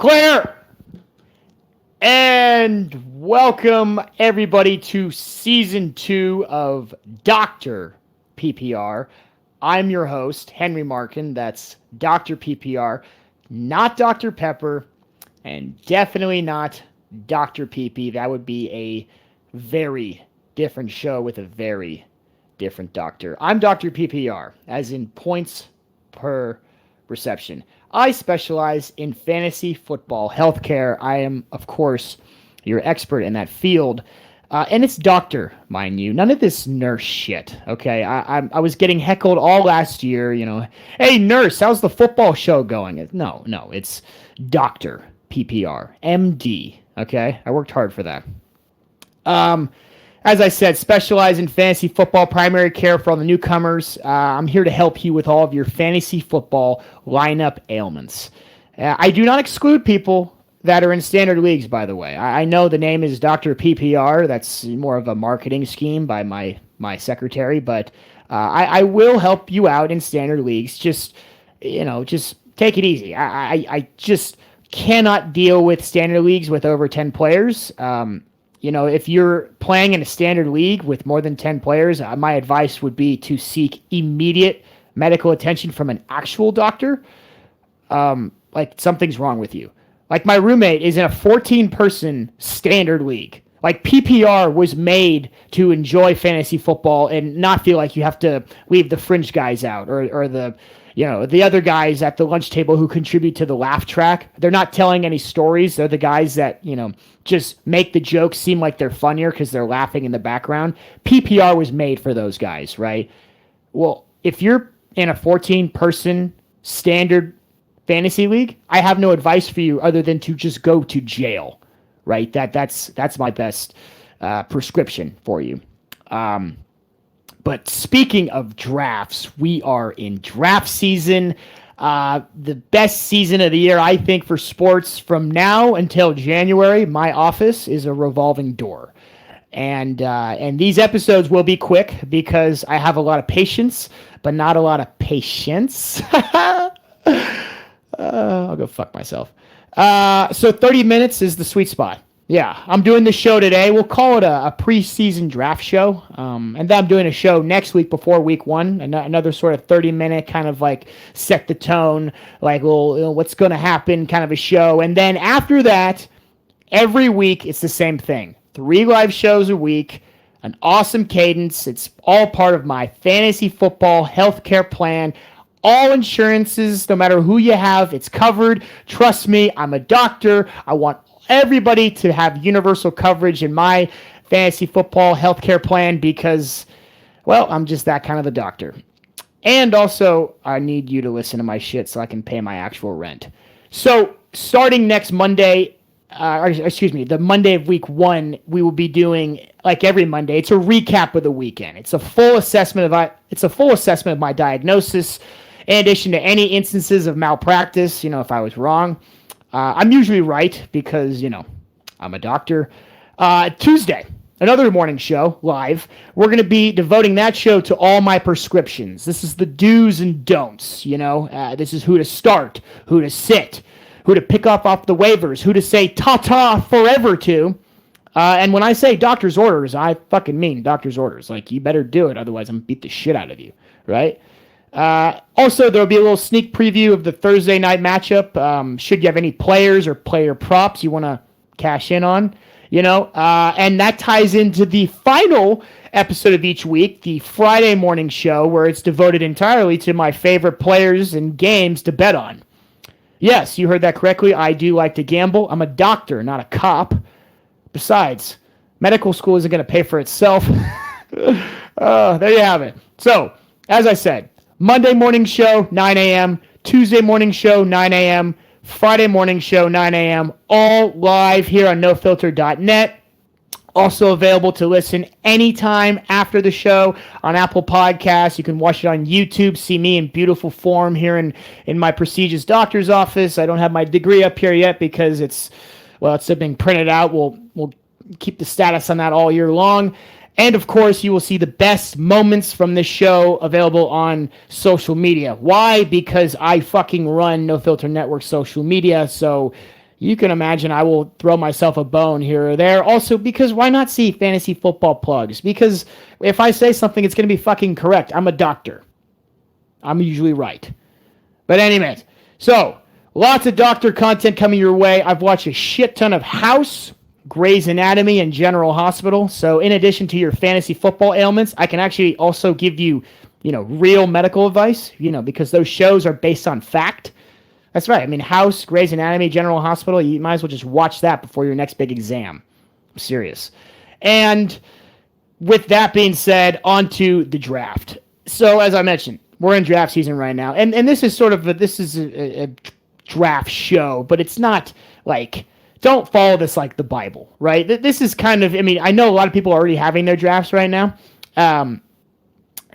Claire! And welcome everybody to season 2 of Dr. PPR. I'm your host, Henry Marken. That's Dr. PPR, not Dr. Pepper, and definitely not Dr. PP. That would be a very different show with a very different doctor. I'm Dr. PPR, as in points per reception. I specialize in fantasy football healthcare. I am, of course, your expert in that field. And it's doctor, mind you. None of this nurse shit, okay? I was getting heckled all last year, Hey, nurse, how's the football show going? No, it's Dr. PPR, MD, okay? I worked hard for that. As I said, specialize in fantasy football primary care for all the newcomers. I'm here to help you with all of your fantasy football lineup ailments. I do not exclude people that are in standard leagues, by the way. I know the name is Dr. PPR. That's more of a marketing scheme by my secretary, but I will help you out in standard leagues. Just take it easy. I just cannot deal with standard leagues with over 10 players. If you're playing in a standard league with more than 10 players, my advice would be to seek immediate medical attention from an actual doctor. Like something's wrong with you. Like my roommate is in a 14-person standard league. Like PPR was made to enjoy fantasy football and not feel like you have to leave the fringe guys out or the other guys at the lunch table who contribute to the laugh track. They're not telling any stories. They're the guys that, just make the jokes seem like they're funnier because they're laughing in the background. PPR was made for those guys, right? Well, if you're in a 14-person standard fantasy league, I have no advice for you other than to just go to jail, right? That's my best prescription for you. But speaking of drafts, we are in draft season. The best season of the year, I think, for sports from now until January. My office is a revolving door. And these episodes will be quick because I have a lot of patience, but not a lot of patience. I'll go fuck myself. So 30 minutes is the sweet spot. Yeah, I'm doing the show today. We'll call it a preseason draft show. And then I'm doing a show next week before week 1. Another sort of 30-minute kind of like set the tone, like, well, what's going to happen kind of a show. And then after that, every week it's the same thing. 3 live shows a week, an awesome cadence. It's all part of my fantasy football healthcare plan. All insurances, no matter who you have, it's covered. Trust me, I'm a doctor. I want everybody to have universal coverage in my fantasy football healthcare plan because, well, I'm just that kind of a doctor. And also, I need you to listen to my shit so I can pay my actual rent. So, starting next Monday, the Monday of week 1, we will be doing, like every Monday, it's a recap of the weekend. It's a full assessment of my diagnosis, in addition to any instances of malpractice, if I was wrong. I'm usually right because, I'm a doctor. Tuesday, another morning show, live. We're going to be devoting that show to all my prescriptions. This is the do's and don'ts, This is who to start, who to sit, who to pick up off the waivers, who to say ta-ta forever to. And when I say doctor's orders, I fucking mean doctor's orders. Like, you better do it, otherwise I'm going to beat the shit out of you, right? Also, there'll be a little sneak preview of the Thursday night matchup. Should you have any players or player props you want to cash in on, and that ties into the final episode of each week, the Friday morning show, where it's devoted entirely to my favorite players and games to bet on. Yes, you heard that correctly. I do like to gamble. I'm a doctor, not a cop. Besides, medical school isn't going to pay for itself. There you have it. So, as I said, Monday morning show, 9 a.m., Tuesday morning show, 9 a.m., Friday morning show, 9 a.m., all live here on nofilter.net. Also available to listen anytime after the show on Apple Podcasts. You can watch it on YouTube, see me in beautiful form here in my prestigious doctor's office. I don't have my degree up here yet because it's still being printed out. We'll keep the status on that all year long. And, of course, you will see the best moments from this show available on social media. Why? Because I fucking run No Filter Network social media, so you can imagine I will throw myself a bone here or there. Also, because why not see fantasy football plugs? Because if I say something, it's going to be fucking correct. I'm a doctor. I'm usually right. But anyways, so lots of doctor content coming your way. I've watched a shit ton of House, Grey's Anatomy, and General Hospital. So in addition to your fantasy football ailments, I can actually also give you, real medical advice, because those shows are based on fact. That's right. I mean, House, Grey's Anatomy, General Hospital, you might as well just watch that before your next big exam. I'm serious. And with that being said, on to the draft. So as I mentioned, we're in draft season right now. And this is sort of a draft show, but it's not like, don't follow this like the Bible, right? This is kind of, I know a lot of people are already having their drafts right now.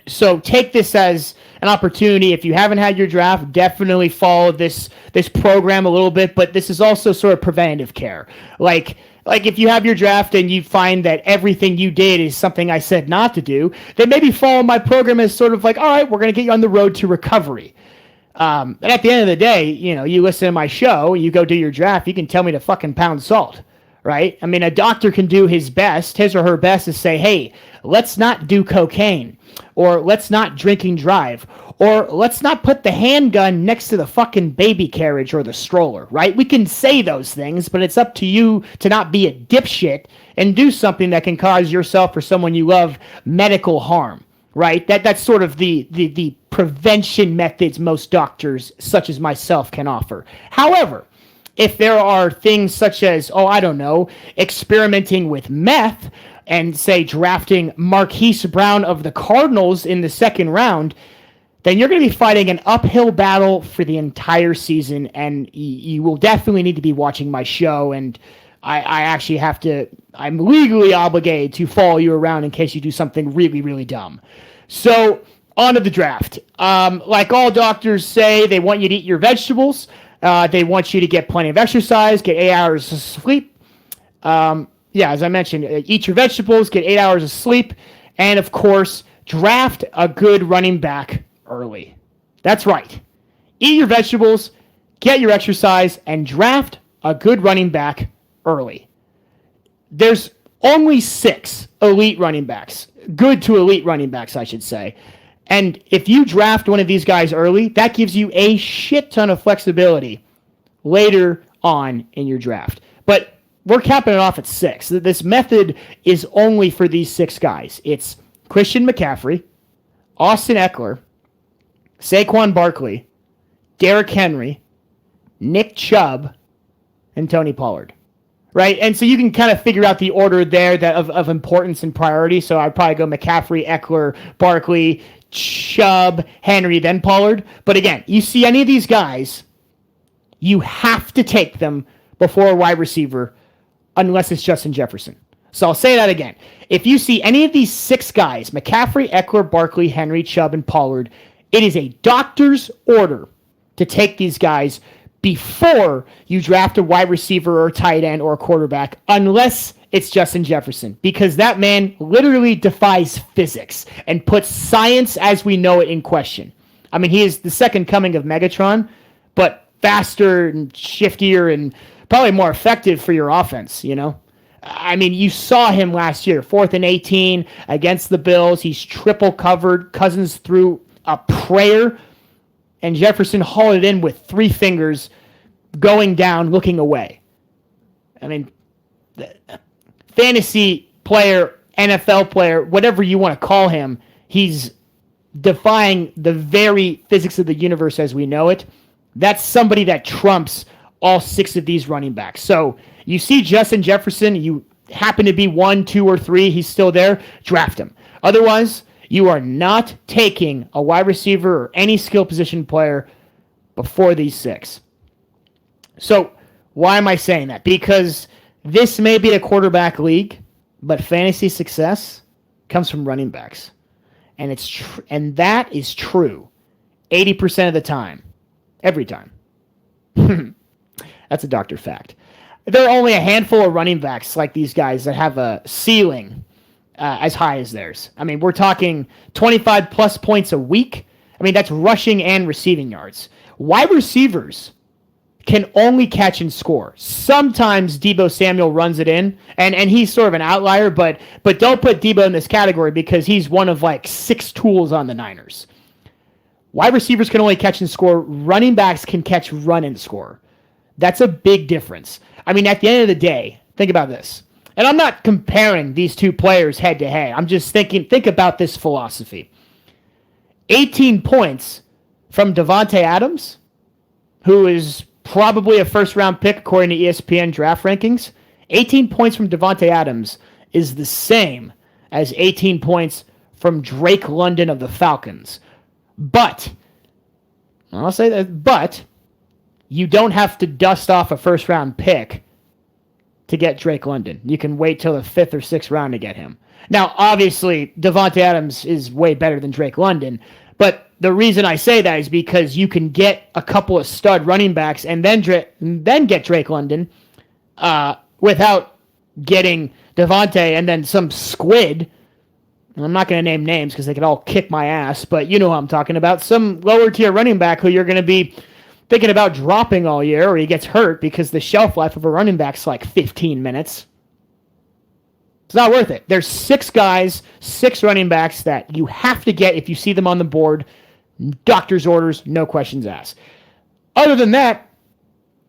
So take this as an opportunity. If you haven't had your draft, definitely follow this program a little bit, but this is also sort of preventative care. Like if you have your draft and you find that everything you did is something I said not to do, then maybe follow my program as sort of like, all right, we're going to get you on the road to recovery. And at the end of the day, you listen to my show, you go do your draft, you can tell me to fucking pound salt, right? A doctor can do his or her best to say, hey, let's not do cocaine, or let's not drink and drive, or let's not put the handgun next to the fucking baby carriage or the stroller, right? We can say those things, but it's up to you to not be a dipshit and do something that can cause yourself or someone you love medical harm, right? That's sort of the prevention methods most doctors, such as myself, can offer. However, if there are things such as, experimenting with meth and, say, drafting Marquise Brown of the Cardinals in the second round, then you're going to be fighting an uphill battle for the entire season, and you will definitely need to be watching my show, and I actually I'm legally obligated to follow you around in case you do something really, really dumb. So, on to the draft. Like all doctors say, they want you to eat your vegetables. They want you to get plenty of exercise, get 8 hours of sleep. As I mentioned, eat your vegetables, get 8 hours of sleep, and of course, draft a good running back early. That's right. Eat your vegetables, get your exercise, and draft a good running back early. There's only 6 elite running backs. Good to elite running backs, I should say. And if you draft one of these guys early, that gives you a shit ton of flexibility later on in your draft. But we're capping it off at 6. This method is only for these 6 guys. It's Christian McCaffrey, Austin Eckler, Saquon Barkley, Derrick Henry, Nick Chubb, and Tony Pollard. Right? And so you can kind of figure out the order there of importance and priority. So I'd probably go McCaffrey, Eckler, Barkley, Chubb, Henry, then Pollard. But again, you see any of these guys, you have to take them before a wide receiver unless it's Justin Jefferson. So I'll say that again. If you see any of these 6 guys, McCaffrey, Eckler, Barkley, Henry, Chubb, and Pollard, it is a doctor's order to take these guys before you draft a wide receiver or a tight end or a quarterback, unless it's Justin Jefferson, because that man literally defies physics and puts science as we know it in question. He is the second coming of Megatron, but faster and shiftier and probably more effective for your offense, you saw him last year, 4th and 18 against the Bills. He's triple covered. Cousins threw a prayer, and Jefferson hauled it in with 3 fingers, going down, looking away. Fantasy player, NFL player, whatever you want to call him, he's defying the very physics of the universe as we know it. That's somebody that trumps all 6 of these running backs. So you see Justin Jefferson, you happen to be 1, 2, or 3, he's still there, draft him. Otherwise, you are not taking a wide receiver or any skill position player before these 6. So why am I saying that? Because this may be a quarterback league, but fantasy success comes from running backs. And and that is true 80% of the time. Every time. That's a doctor fact. There are only a handful of running backs like these guys that have a ceiling as high as theirs. We're talking 25 plus points a week. That's rushing and receiving yards. Wide receivers can only catch and score. Sometimes Deebo Samuel runs it in, and he's sort of an outlier, but don't put Deebo in this category because he's one of like 6 tools on the Niners. Wide receivers can only catch and score. Running backs can catch, run, and score. That's a big difference. I mean, at the end of the day, think about this. And I'm not comparing these two players head to head. I'm just think about this philosophy. 18 points from Davante Adams, who is probably a first-round pick according to ESPN draft rankings. 18 points from Davante Adams is the same as 18 points from Drake London of the Falcons. But, I'll say that, but you don't have to dust off a first-round pick to get Drake London. You can wait till the 5th or 6th round to get him. Now, obviously, Davante Adams is way better than Drake London, but the reason I say that is because you can get a couple of stud running backs and then get Drake London without getting Davante and then some squid. I'm not going to name names because they could all kick my ass, but you know who I'm talking about. Some lower-tier running back who you're going to be thinking about dropping all year, or he gets hurt because the shelf life of a running back's like 15 minutes. It's not worth it. There's 6 guys, 6 running backs that you have to get if you see them on the board. Doctor's orders, no questions asked. Other than that,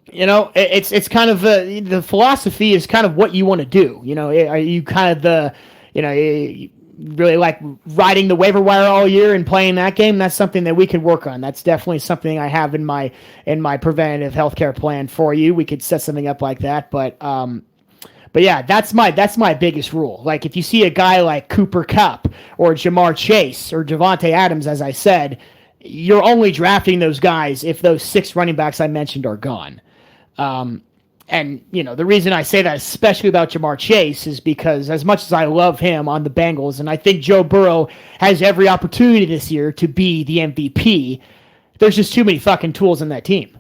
it's kind of the philosophy is kind of what you want to do. Are you kind of you really like riding the waiver wire all year and playing that game? That's something that we could work on. That's definitely something I have in my preventative healthcare plan for you. We could set something up like that, but yeah, that's my biggest rule. Like if you see a guy like Cooper Kupp or Jamar Chase or Davante Adams, as I said, you're only drafting those guys if those 6 running backs I mentioned are gone. And, the reason I say that, especially about Jamar Chase, is because as much as I love him on the Bengals, and I think Joe Burrow has every opportunity this year to be the MVP, there's just too many fucking tools in that team,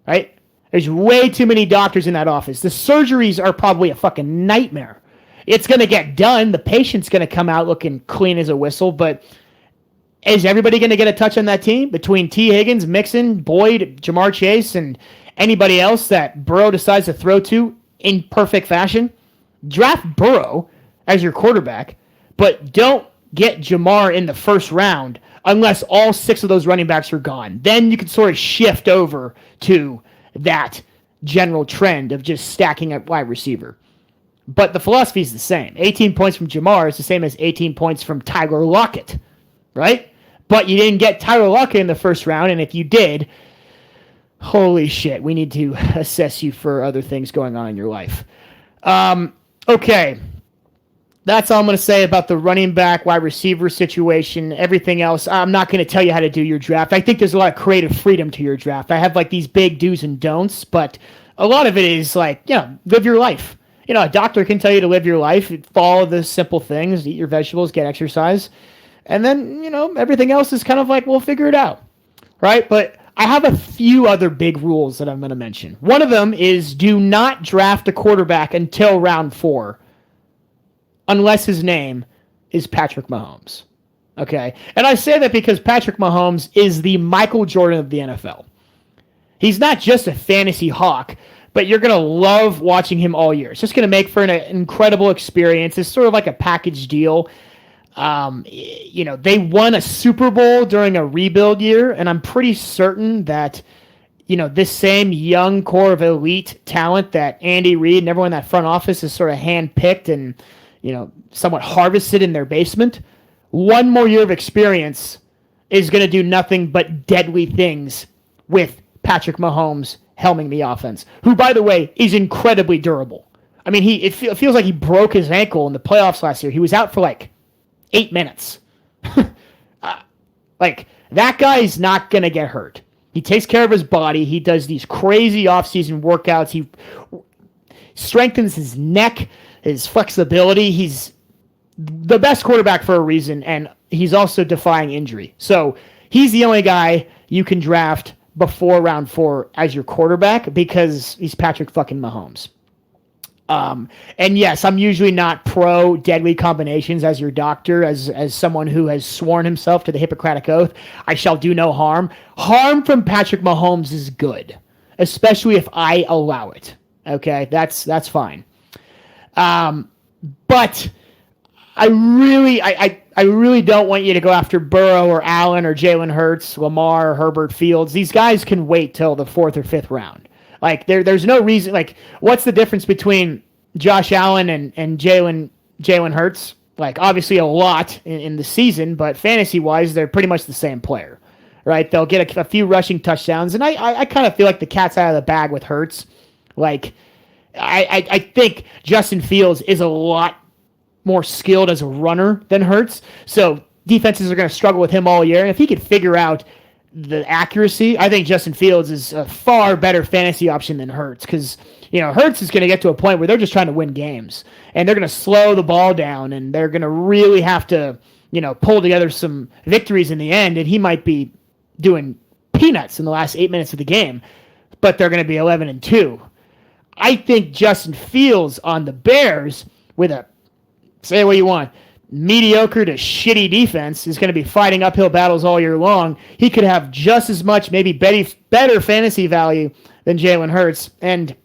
right? There's way too many doctors in that office. The surgeries are probably a fucking nightmare. It's going to get done. The patient's going to come out looking clean as a whistle, but is everybody going to get a touch on that team? Between T. Higgins, Mixon, Boyd, Jamar Chase, and anybody else that Burrow decides to throw to in perfect fashion? Draft Burrow as your quarterback, but don't get Jamar in the first round unless all 6 of those running backs are gone. Then you can sort of shift over to that general trend of just stacking at wide receiver. But the philosophy is the same. 18 points from Jamar is the same as 18 points from Tyler Lockett, right? But you didn't get Tyler Lockett in the first round, and if you did, holy shit, we need to assess you for other things going on in your life. Okay. That's all I'm going to say about the running back, wide receiver situation. Everything else, I'm not going to tell you how to do your draft. I think there's a lot of creative freedom to your draft. I have like these big do's and don'ts, but a lot of it is like, live your life. A doctor can tell you to live your life, follow the simple things, eat your vegetables, get exercise. And then, everything else is kind of like, we'll figure it out, right? But I have a few other big rules that I'm going to mention. One of them is do not draft a quarterback until round 4. Unless his name is Patrick Mahomes. Okay? And I say that because Patrick Mahomes is the Michael Jordan of the NFL. He's not just a fantasy hawk, but you're going to love watching him all year. It's just going to make for an incredible experience. It's sort of like a package deal. They won a Super Bowl during a rebuild year, and I'm pretty certain that, this same young core of elite talent that Andy Reid and everyone in that front office is sort of handpicked and somewhat harvested in their basement. One more year of experience is going to do nothing but deadly things with Patrick Mahomes helming the offense, who, by the way, is incredibly durable. I mean, it feels like he broke his ankle in the playoffs last year. He was out for like 8 minutes. That guy is not going to get hurt. He takes care of his body. He does these crazy offseason workouts. He strengthens his neck, his flexibility. He's the best quarterback for a reason, and he's also defying injury. So he's the only guy you can draft before round 4 as your quarterback because he's Patrick fucking Mahomes. And yes, I'm usually not pro deadly combinations as your doctor, as someone who has sworn himself to the Hippocratic Oath. I shall do no harm. Harm from Patrick Mahomes is good, especially if I allow it. Okay, that's fine. But I really don't want you to go after Burrow or Allen or Jalen Hurts, Lamar, or Herbert Fields. These guys can wait till the 4th or 5th round. Like there's no reason. Like, what's the difference between Josh Allen and Jalen Hurts? Like, obviously a lot in the season, but fantasy wise, they're pretty much the same player, right? They'll get a few rushing touchdowns, and I kind of feel like the cat's out of the bag with Hurts. Like, I think Justin Fields is a lot more skilled as a runner than Hurts, so defenses are going to struggle with him all year. And if he could figure out the accuracy, I think Justin Fields is a far better fantasy option than Hurts, because Hurts is going to get to a point where they're just trying to win games, and they're going to slow the ball down, and they're going to really have to pull together some victories in the end, and he might be doing peanuts in the last 8 minutes of the game, but they're going to be 11-2. I think Justin Fields on the Bears, with a, say what you want, mediocre to shitty defense, is going to be fighting uphill battles all year long. He could have just as much, maybe better fantasy value than Jalen Hurts, and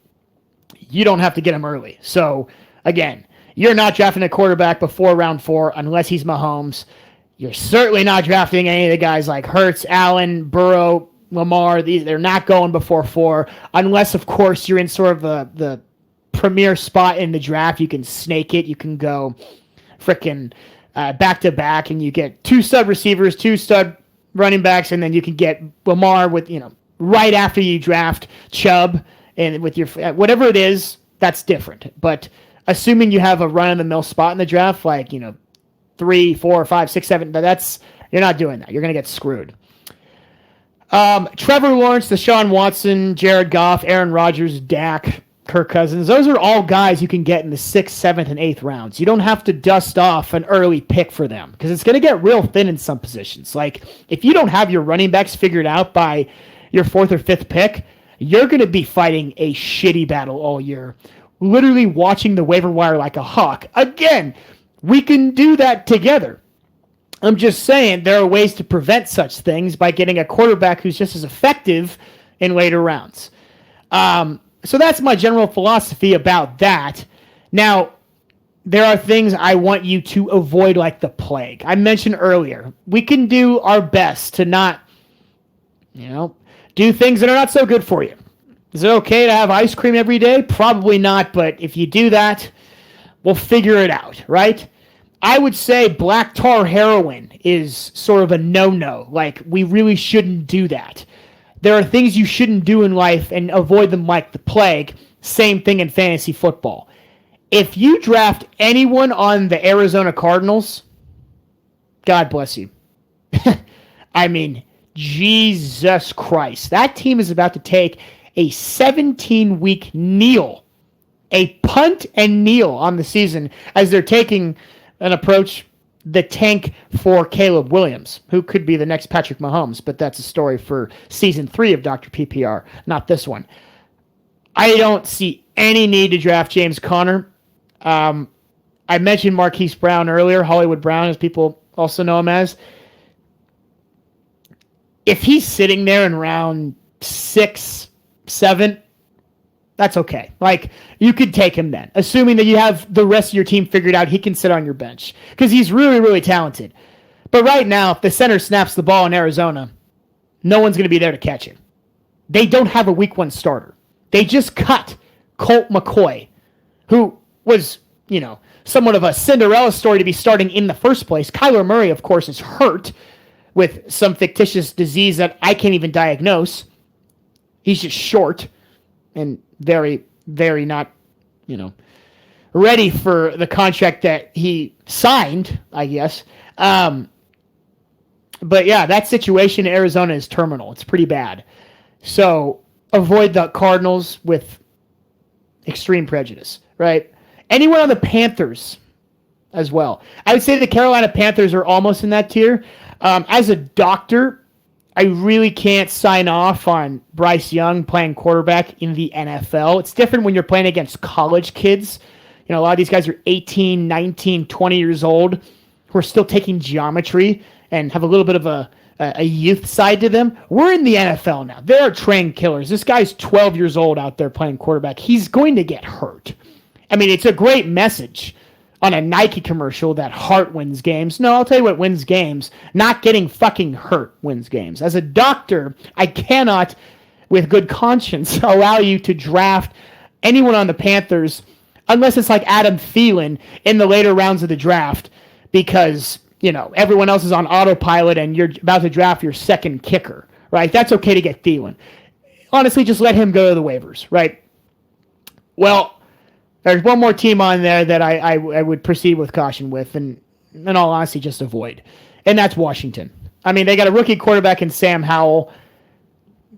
you don't have to get him early. So, again, you're not drafting a quarterback before round 4 unless he's Mahomes. You're certainly not drafting any of the guys like Hurts, Allen, Burrow, Lamar. They're not going before 4, unless, of course, you're in sort of the premier spot in the draft. You can snake it. You can go freaking back-to-back, and you get 2 stud receivers, 2 stud running backs, and then you can get Lamar with, right after you draft Chubb, and with your whatever it is, that's different. But assuming you have a run-of-the-mill spot in the draft, like, 3, 4, 5, 6, 7, you're not doing that. You're going to get screwed. Trevor Lawrence, Deshaun Watson, Jared Goff, Aaron Rodgers, Dak, Kirk Cousins, those are all guys you can get in the 6th, 7th, and 8th rounds. You don't have to dust off an early pick for them, because it's going to get real thin in some positions. Like, if you don't have your running backs figured out by your 4th or 5th pick, you're going to be fighting a shitty battle all year, literally watching the waiver wire like a hawk. Again, we can do that together. I'm just saying there are ways to prevent such things by getting a quarterback who's just as effective in later rounds. So that's my general philosophy about that. Now, there are things I want you to avoid like the plague. I mentioned earlier, we can do our best to not, do things that are not so good for you. Is it okay to have ice cream every day? Probably not, but if you do that, we'll figure it out, right? I would say black tar heroin is sort of a no-no. Like, we really shouldn't do that. There are things you shouldn't do in life and avoid them like the plague. Same thing in fantasy football. If you draft anyone on the Arizona Cardinals, God bless you. I mean, Jesus Christ. That team is about to take a 17-week kneel, a punt and kneel on the season as they're taking an approach, the tank for Caleb Williams, who could be the next Patrick Mahomes, but that's a story for season 3 of Dr. PPR, not this one. I don't see any need to draft James Conner. I mentioned Marquise Brown earlier, Hollywood Brown, as people also know him as. If he's sitting there in round 6, 7, that's okay. Like, you could take him then, assuming that you have the rest of your team figured out. He can sit on your bench because he's really, really talented. But right now, if the center snaps the ball in Arizona, no one's going to be there to catch him. They don't have a week 1 starter. They just cut Colt McCoy, who was, somewhat of a Cinderella story to be starting in the first place. Kyler Murray, of course, is hurt with some fictitious disease that I can't even diagnose. He's just short and very, very not, ready for the contract that he signed, I guess. But yeah, that situation in Arizona is terminal. It's pretty bad. So avoid the Cardinals with extreme prejudice, right? Anyone on the Panthers as well. I would say the Carolina Panthers are almost in that tier. As a doctor, I really can't sign off on Bryce Young playing quarterback in the NFL. It's different when you're playing against college kids. A lot of these guys are 18, 19, 20 years old who are still taking geometry and have a little bit of a a youth side to them. We're in the NFL now. There are trained killers. This guy's 12 years old out there playing quarterback. He's going to get hurt. I mean, it's a great message on a Nike commercial that heart wins games. No, I'll tell you what wins games. Not getting fucking hurt wins games. As a doctor, I cannot, with good conscience, allow you to draft anyone on the Panthers unless it's like Adam Thielen in the later rounds of the draft because, everyone else is on autopilot and you're about to draft your second kicker, right? That's okay to get Thielen. Honestly, just let him go to the waivers, right? Well, there's one more team on there that I would proceed with caution with, and in all honesty, just avoid. And that's Washington. I mean, they got a rookie quarterback in Sam Howell.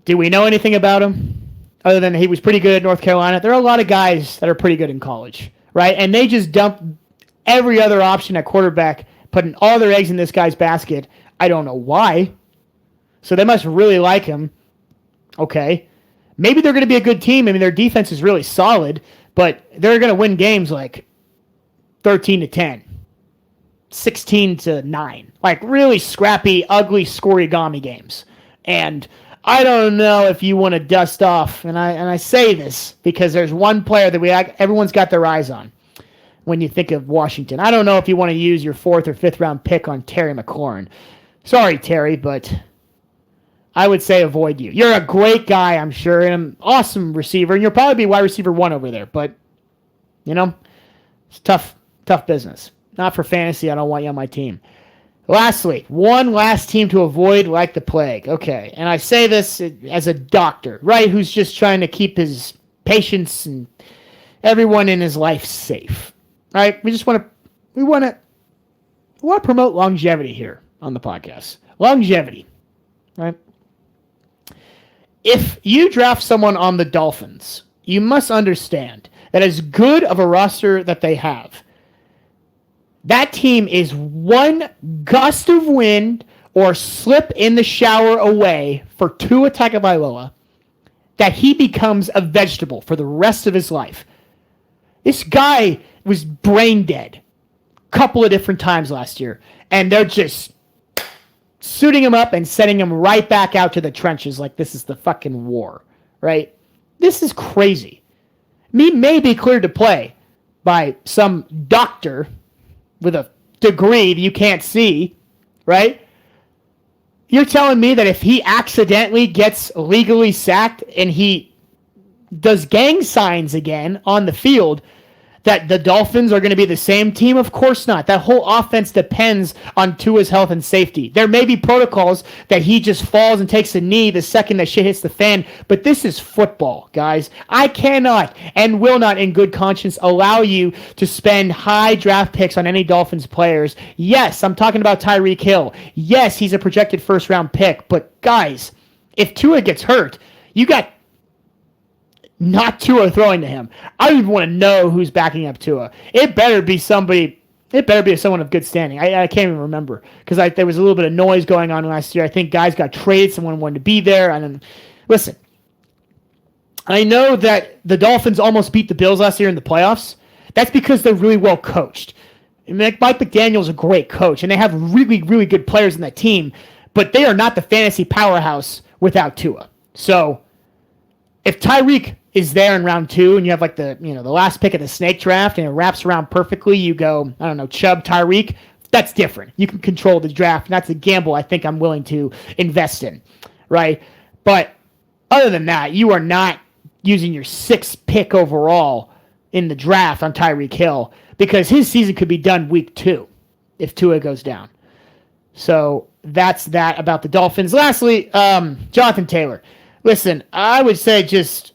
Do we know anything about him? Other than he was pretty good at North Carolina. There are a lot of guys that are pretty good in college, right? And they just dump every other option at quarterback, putting all their eggs in this guy's basket. I don't know why. So they must really like him. Okay. Maybe they're going to be a good team. I mean, their defense is really solid. But they're going to win games like 13-10, 16-9, like really scrappy, ugly scorigami games. And I don't know if you want to dust off, and I say this because there's one player that everyone's got their eyes on when you think of Washington. I don't know if you want to use your 4th or 5th round pick on Terry McLaurin. Sorry, Terry, but I would say avoid you. You're a great guy, I'm sure, and an awesome receiver, and you'll probably be wide receiver 1 over there, but, it's tough business. Not for fantasy. I don't want you on my team. Lastly, one last team to avoid like the plague. Okay, and I say this as a doctor, right, who's just trying to keep his patients and everyone in his life safe, right? We want to promote longevity here on the podcast. Longevity, right? If you draft someone on the Dolphins, you must understand that as good of a roster that they have, that team is one gust of wind or slip in the shower away for Tua Tagovailoa that he becomes a vegetable for the rest of his life. This guy was brain dead a couple of different times last year, and they're just suiting him up and sending him right back out to the trenches like this is the fucking war, right? This is crazy. He may be cleared to play by some doctor with a degree that you can't see, right? You're telling me that if he accidentally gets legally sacked and he does gang signs again on the field, that the Dolphins are going to be the same team? Of course not. That whole offense depends on Tua's health and safety. There may be protocols that he just falls and takes a knee the second that shit hits the fan, but this is football, guys. I cannot and will not in good conscience allow you to spend high draft picks on any Dolphins players. Yes, I'm talking about Tyreek Hill. Yes, he's a projected first-round pick, but guys, if Tua gets hurt, you got not Tua throwing to him. I don't even want to know who's backing up Tua. It better be somebody. It better be someone of good standing. I can't even remember because there was a little bit of noise going on last year. I think guys got traded. Someone wanted to be there. And then, listen, I know that the Dolphins almost beat the Bills last year in the playoffs. That's because they're really well coached. Mike McDaniel's a great coach, and they have really, really good players in that team, but they are not the fantasy powerhouse without Tua. So if Tyreek is there in round 2 and you have like the last pick of the snake draft and it wraps around perfectly, you go, I don't know, Chubb, Tyreek, that's different. You can control the draft, and that's a gamble I think I'm willing to invest in, right? But other than that, you are not using your 6th pick overall in the draft on Tyreek Hill because his season could be done week 2 if Tua goes down. So that's that about the Dolphins. Lastly, Jonathan Taylor. Listen, I would say just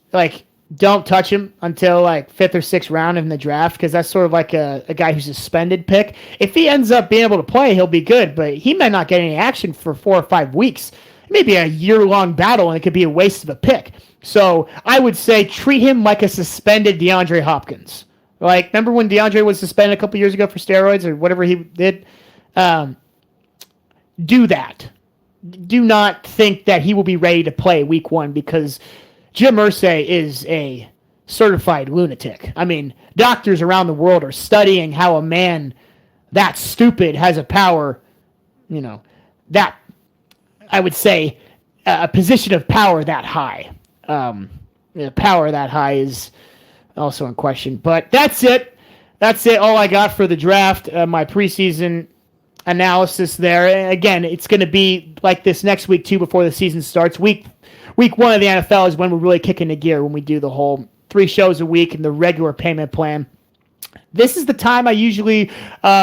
don't touch him until 5th or 6th round in the draft because that's sort of like a guy who's a suspended pick. If he ends up being able to play, he'll be good, but he may not get any action for 4 or 5 weeks. It may be a year-long battle, and it could be a waste of a pick. So I would say treat him like a suspended DeAndre Hopkins. Remember when DeAndre was suspended a couple years ago for steroids or whatever he did? Do that. Do not think that he will be ready to play week 1 because Jim Irsay is a certified lunatic. I mean, doctors around the world are studying how a man that stupid has a power, that I would say, a position of power that high. Power that high is also in question. But that's it. That's it. All I got for the draft. My preseason analysis there. Again, it's going to be like this next week too before the season starts. Week 1 of the NFL is when we're really kicking the gear, when we do the whole 3 shows a week and the regular payment plan. This is the time I usually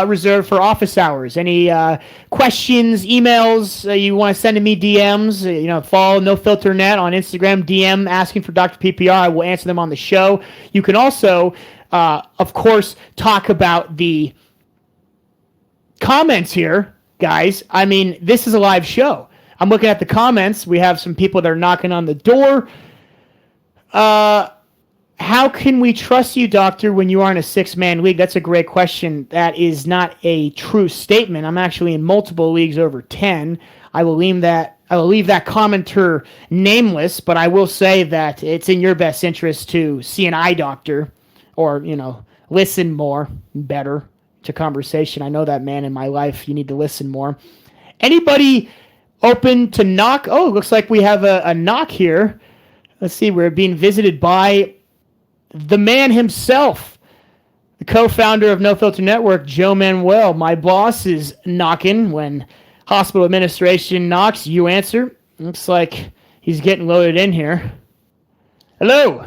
reserve for office hours. Any questions, emails you want to send to me, DMs, follow No Filter Net on Instagram, DM asking for Dr. PPR. I will answer them on the show. You can also, of course, talk about the comments here, guys. I mean, this is a live show. I'm looking at the comments. We have some people that are knocking on the door. How can we trust you, doctor, when you are in a 6-man league? That's a great question. That is not a true statement. I'm actually in multiple leagues over 10. I will leave that commenter nameless, but I will say that it's in your best interest to see an eye doctor or, listen more, better to conversation. I know that, man, in my life. You need to listen more. Anybody open to knock? Oh, it looks like we have a knock here. Let's see. We're being visited by the man himself, the co-founder of No Filter Network, Joe Manuel. My boss is knocking. When hospital administration knocks, you answer. Looks like he's getting loaded in here. Hello.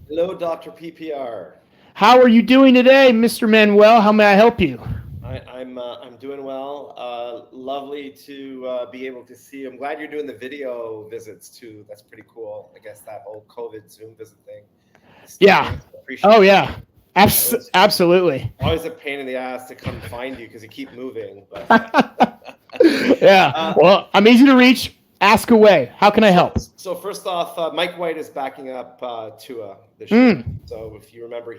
Hello, Dr. PPR. How are you doing today, Mr. Manuel? How may I help you? I'm doing well. Lovely to be able to see. I'm glad you're doing the video visits too. That's pretty cool. I guess that whole COVID Zoom visit thing. Yeah. Oh, yeah. Absolutely. Always a pain in the ass to come find you because you keep moving. But, yeah. Well, I'm easy to reach. Ask away. How can I help? So first off, Mike White is backing up Tua this year. So if you remember,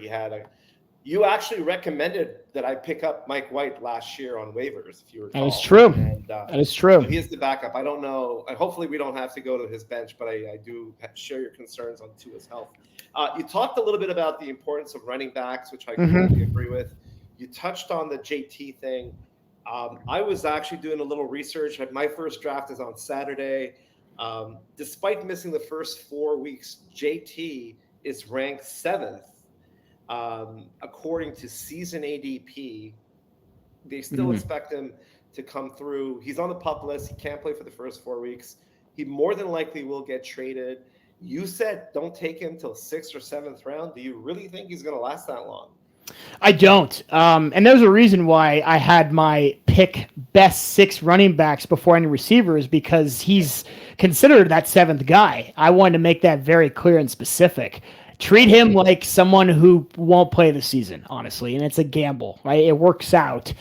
you actually recommended that I pick up Mike White last year on waivers, if you recall. That is true. That is true. So he is the backup. I don't know. Hopefully we don't have to go to his bench, but I do share your concerns on Tua's health. You talked a little bit about the importance of running backs, which I completely agree with. You touched on the JT thing. I was actually doing a little research. My first draft is on Saturday. Despite missing the first 4 weeks, JT is ranked 7th. According to season ADP. They still expect him to come through. He's on the PUP list. He can't play for the first 4 weeks. He more than likely will get traded. You said don't take him till 6th or 7th round. Do you really think he's going to last that long? I don't. And there's a reason why I had my pick best 6 running backs before any receivers, because he's considered that 7th guy. I wanted to make that very clear and specific. Treat him like someone who won't play the season, honestly, and it's a gamble, right? It works out.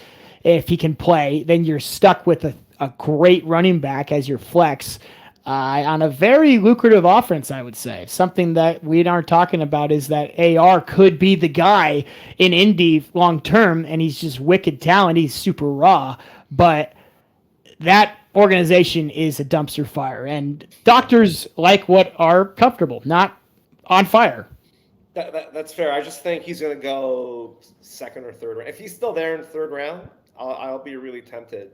If he can play, then you're stuck with a great running back as your flex on a very lucrative offense, I would say. Something that we aren't talking about is that AR could be the guy in Indy long term, and he's just wicked talent. He's super raw, but that organization is a dumpster fire, and doctors like what are comfortable, not on fire. That's fair. I just think he's going to go 2nd or 3rd round. If he's still there in 3rd round, I'll be really tempted,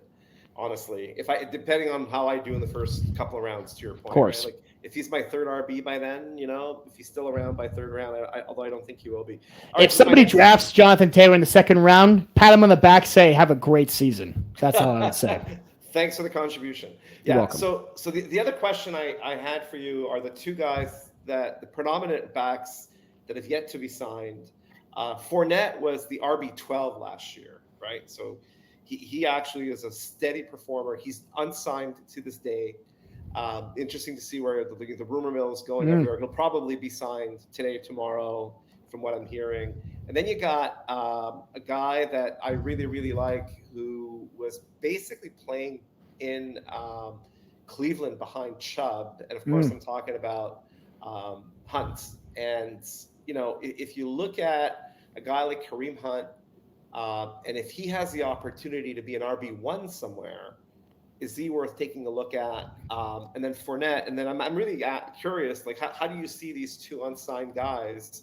honestly. Depending on how I do in the first couple of rounds, to your point. Of course. Right? Like if he's my 3rd RB by then, if he's still around by 3rd round, although I don't think he will be. If somebody drafts Jonathan Taylor in the 2nd round, pat him on the back, say, have a great season. That's all I would say. Thanks for the contribution. You're welcome. So the other question I had for you are the 2 guys the predominant backs that have yet to be signed. Fournette was the RB12 last year, right? So he actually is a steady performer. He's unsigned to this day. Interesting to see where the rumor mill is going everywhere. He'll probably be signed today, tomorrow, from what I'm hearing. And then you got a guy that I really, really like, who was basically playing in Cleveland behind Chubb. And of course, I'm talking about Hunt. And, if you look at a guy like Kareem Hunt, and if he has the opportunity to be an RB1 somewhere, is he worth taking a look at? And then Fournette, and then I'm really curious, like, how do you see these 2 unsigned guys?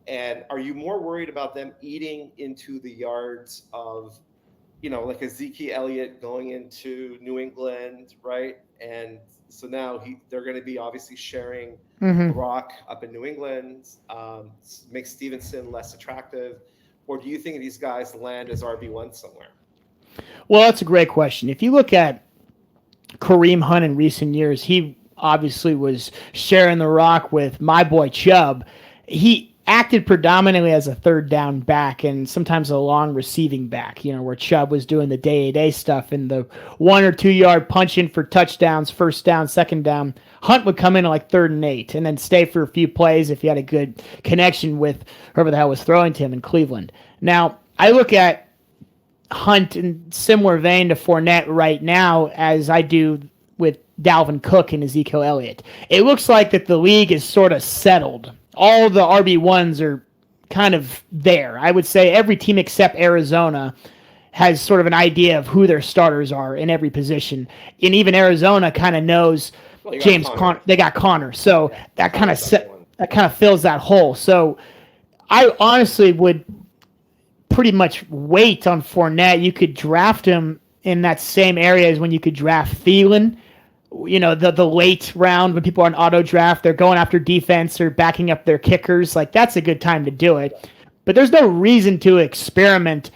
And are you more worried about them eating into the yards of like Ezekiel Elliott going into New England, right? And so now they're going to be obviously sharing the Mm-hmm. rock up in New England, makes Stevenson less attractive, or do you think these guys land as RB1 somewhere? Well, that's a great question. If you look at Kareem Hunt in recent years, he obviously was sharing the rock with my boy Chubb. He acted predominantly as a third down back and sometimes a long receiving back, where Chubb was doing the day-to-day stuff and the 1 or 2 yard punch in for touchdowns, first down, second down. Hunt would come in at like 3rd and 8 and then stay for a few plays if he had a good connection with whoever the hell was throwing to him in Cleveland. Now, I look at Hunt in similar vein to Fournette right now as I do with Dalvin Cook and Ezekiel Elliott. It looks like that the league is sort of settled. All the RB1s are kind of there. I would say every team except Arizona has sort of an idea of who their starters are in every position. And even Arizona kind of knows James Conner. They got Connor. So that kind of fills that hole. So I honestly would pretty much wait on Fournette. You could draft him in that same area as when you could draft Thielen. The late round when people are on auto draft, they're going after defense or backing up their kickers. Like, that's a good time to do it. But there's no reason to experiment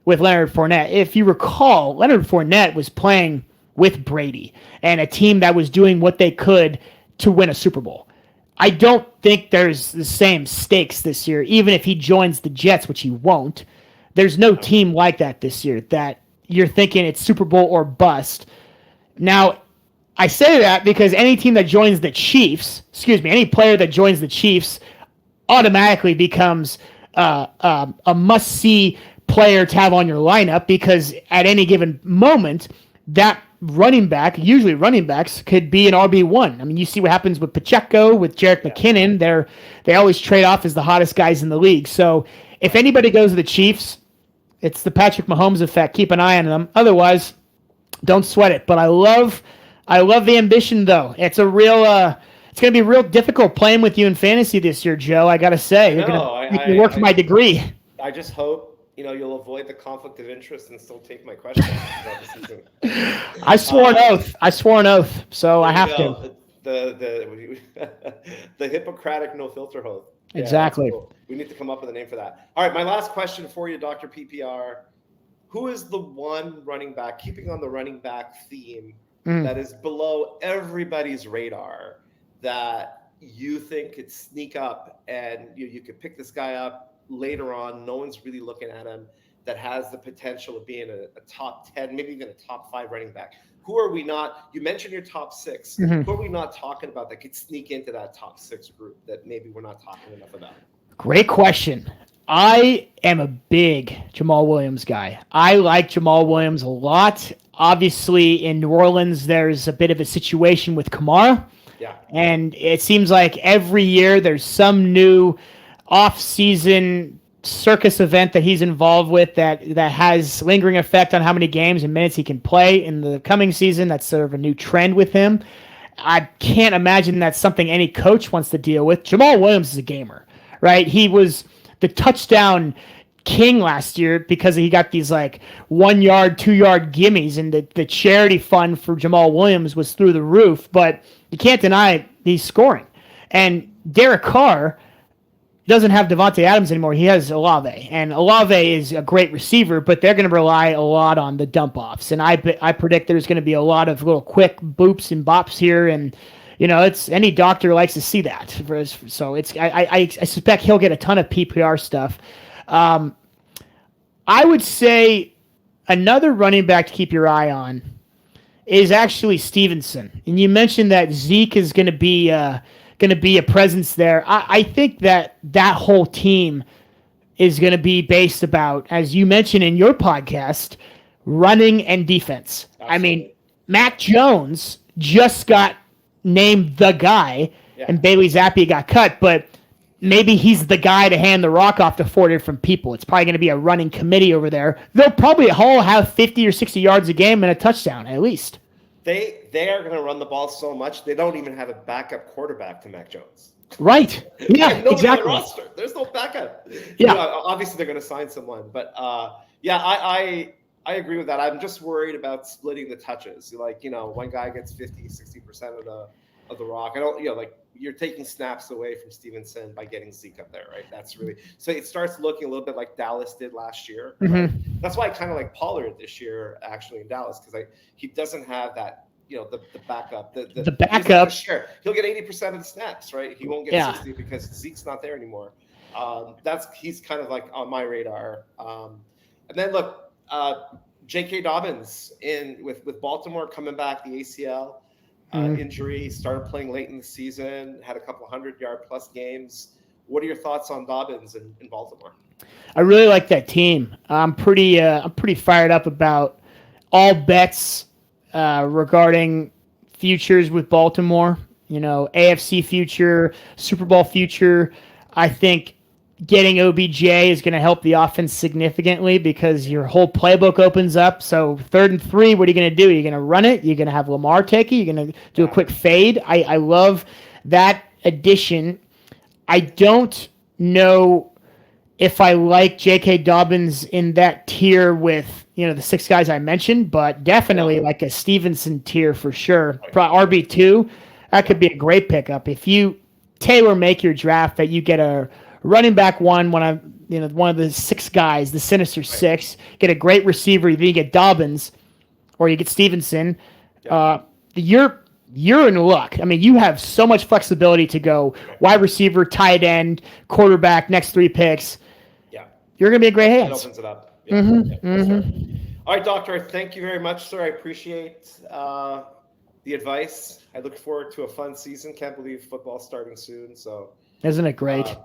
with Leonard Fournette. If you recall, Leonard Fournette was playing with Brady and a team that was doing what they could to win a Super Bowl. I don't think there's the same stakes this year, even if he joins the Jets, which he won't. There's no team like that this year that you're thinking it's Super Bowl or bust. Now, I say that because any team that joins the Chiefs, any player that joins the Chiefs automatically becomes a must-see player to have on your lineup, because at any given moment, that running back, usually running backs, could be an RB1. I mean, you see what happens with Pacheco, with Jerick McKinnon. They always trade off as the hottest guys in the league. So if anybody goes to the Chiefs, it's the Patrick Mahomes effect. Keep an eye on them. Otherwise, don't sweat it. But I love the ambition, though. It's a real it's going to be real difficult playing with you in fantasy this year, Joe. I got to say, you're going to make me work for my degree. I just hope you'll avoid the conflict of interest and still take my question about the season. I swore an oath, so I have to. The Hippocratic no filter oath. Yeah, exactly. Cool. We need to come up with a name for that. All right, my last question for you, Dr. PPR. Who is the one running back, keeping on the running back theme, that is below everybody's radar that you think could sneak up and you could pick this guy up later on, no one's really looking at him, that has the potential of being a top 10, maybe even a top 5 running back? Who are we not? You mentioned your top 6. Who are we not talking about that could sneak into that top 6 group that maybe we're not talking enough about? Great question. I am a big Jamal Williams guy. I like Jamal Williams a lot. Obviously, in New Orleans, there's a bit of a situation with Kamara. Yeah. And it seems like every year there's some new off-season circus event that he's involved with that has lingering effect on how many games and minutes he can play in the coming season. That's sort of a new trend with him. I can't imagine that's something any coach wants to deal with. Jamal Williams is a gamer, right? He was the touchdown king last year because he got these like 1 yard, 2 yard gimmies, and the charity fund for Jamal Williams was through the roof, but you can't deny he's scoring. And Derek Carr doesn't have Devontae Adams anymore. He has Olave, and Olave is a great receiver, but they're going to rely a lot on the dump offs. And I predict there's going to be a lot of little quick boops and bops here, and it's any doctor likes to see that. So it's I suspect he'll get a ton of PPR stuff. I would say another running back to keep your eye on is actually Stevenson, and you mentioned that Zeke is going to be a presence there. I think that whole team is going to be based about, as you mentioned in your podcast, running and defense. Absolutely. I mean, Mac Jones just got named the guy, and Bailey Zappi got cut, but maybe he's the guy to hand the rock off to 4 different people. It's probably going to be a running committee over there. They'll probably all have 50 or 60 yards a game and a touchdown at least. They are going to run the ball so much they don't even have a backup quarterback to Mac Jones. Right. Yeah, exactly. On the roster. There's no backup. Yeah. Obviously they're going to sign someone, but I I agree with that. I'm just worried about splitting the touches. Like, one guy gets 50, 60% of the rock. I don't, like you're taking snaps away from Stevenson by getting Zeke up there, right? That's really, so it starts looking a little bit like Dallas did last year. Right? That's why I kind of like Pollard this year, actually, in Dallas, because he doesn't have that, the backup. The backup. Sure. He'll get 80% of the snaps, right? He won't get 60 because Zeke's not there anymore. He's kind of like on my radar. And then look, J.K. Dobbins with Baltimore coming back, the ACL injury, started playing late in the season, had a couple 100-yard plus games. What are your thoughts on Dobbins in Baltimore? I really like that team. I'm pretty fired up about all bets regarding futures with Baltimore. AFC future, Super Bowl future. I think getting OBJ is going to help the offense significantly because your whole playbook opens up. So 3rd and 3, what are you going to do? You're going to run it. You're going to have Lamar take it. You're going to do a quick fade. I love that addition. I don't know if I like J.K. Dobbins in that tier with, the 6 guys I mentioned, but definitely like a Stevenson tier for sure. Probably RB2, that could be a great pickup. If you tailor-make your draft that you get a running back one of the 6 guys, the sinister 6, get a great receiver, then you get Dobbins or you get Stevenson, you're in luck. I mean, you have so much flexibility to go wide receiver, tight end, quarterback, next 3 picks. Yeah. You're going to be in great hands. It opens it up. Yeah. All right, Doctor, thank you very much, sir. I appreciate the advice. I look forward to a fun season. Can't believe football's starting soon. So, isn't it great?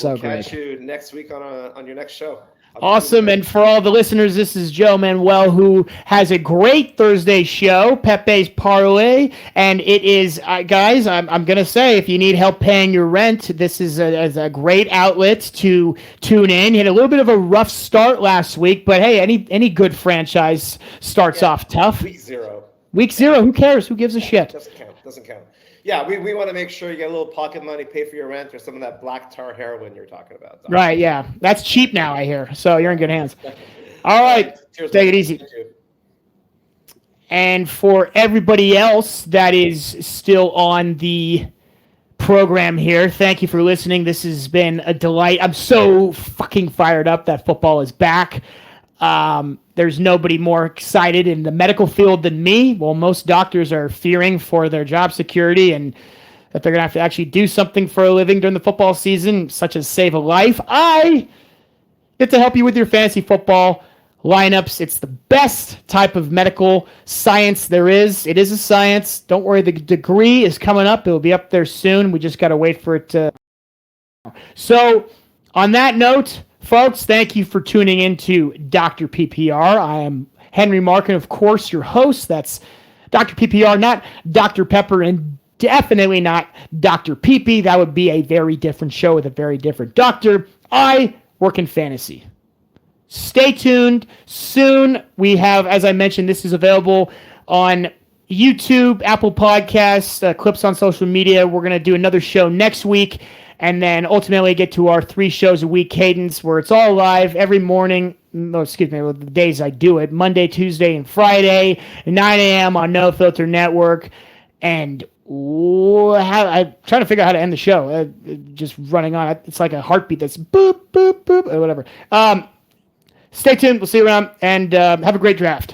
We'll catch you next week on your next show. Awesome. And for all the listeners, this is Joe Manuel, who has a great Thursday show, Pepe's Parlay. And it is, guys, I'm going to say, if you need help paying your rent, this is a great outlet to tune in. He had a little bit of a rough start last week, but hey, any good franchise starts off tough. Week 0. Who cares? Who gives a shit? Doesn't count. Yeah, we want to make sure you get a little pocket money, pay for your rent, or some of that black tar heroin you're talking about. Right, yeah. That's cheap now, I hear. So you're in good hands. All right. Cheers, take it easy. And for everybody else that is still on the program here, thank you for listening. This has been a delight. I'm so fucking fired up that football is back. There's nobody more excited in the medical field than me. Well, most doctors are fearing for their job security and that they're going to have to actually do something for a living during the football season, such as save a life. I get to help you with your fantasy football lineups. It's the best type of medical science there is. It is a science. Don't worry, the degree is coming up. It'll be up there soon. We just got to wait for it to. So, on that note, folks, thank you for tuning in to Dr. PPR. I am Henry Marken, of course, your host. That's Dr. PPR, not Dr. Pepper, and definitely not Dr. PP. That would be a very different show with a very different doctor. I work in fantasy. Stay tuned. Soon we have, as I mentioned, this is available on YouTube, Apple Podcasts, clips on social media. We're going to do another show next week. And then ultimately get to our 3 shows a week cadence where it's all live every morning. The days I do it. Monday, Tuesday, and Friday, 9 a.m. on No Filter Network. And I'm trying to figure out how to end the show. Just running on. It's like a heartbeat that's boop, boop, boop, or whatever. Stay tuned. We'll see you around. And have a great draft.